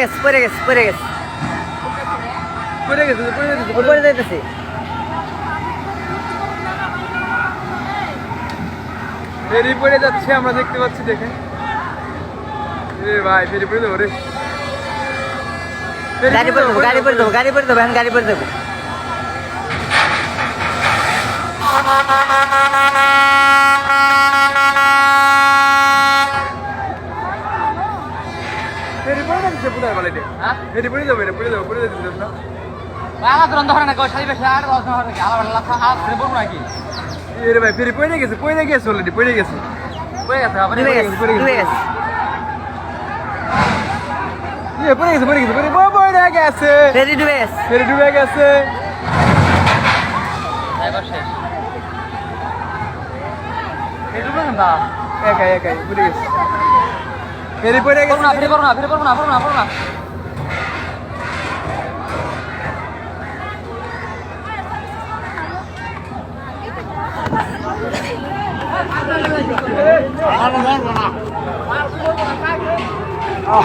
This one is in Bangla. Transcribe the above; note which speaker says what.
Speaker 1: গেছে পড়ে গেছে পড়ে গেছে
Speaker 2: পড়ে গেছে পড়ে গেছে
Speaker 1: পড়ে যাইতেছে
Speaker 2: ফেরি পড়ে যাচ্ছে আমরা দেখতে পাচ্ছি দেখে এ ভাই ফেরি পড়ে যাবো রে
Speaker 1: গাড়ি পড়ে দেবো গাড়ি পড়ে দেবো গাড়ি পড়ে দেবো এখন গাড়ি পড়ে দেবো
Speaker 2: ফেরি পড়ে যাচ্ছে পুরো বলে দে হ্যাঁ ফেরি পড়ে যাবে পড়ে যাবো পড়ে যাচ্ছে না
Speaker 3: বাবা দুরন্ত হয় না সারি বেশি আর দশ হয় নাকি আলাদা আলাদা হাত ধরে বলবো নাকি
Speaker 2: এ ভাই ফেরি পড়ে গেছে অলরেডি পড়ে গেছে
Speaker 3: হয়ে গেছে আবার
Speaker 1: ডুবে গেছে ডুবে গেছে
Speaker 2: পড়ে গেছে
Speaker 1: ফেরি ডুবে গেছে
Speaker 2: ফেরি ডুবে গেছে
Speaker 3: এবার শেষ এটা বলেন না
Speaker 2: একাই পড়ে গেছে ফেরি পড়ে গেছে
Speaker 3: না ফেরি করো না
Speaker 2: আহ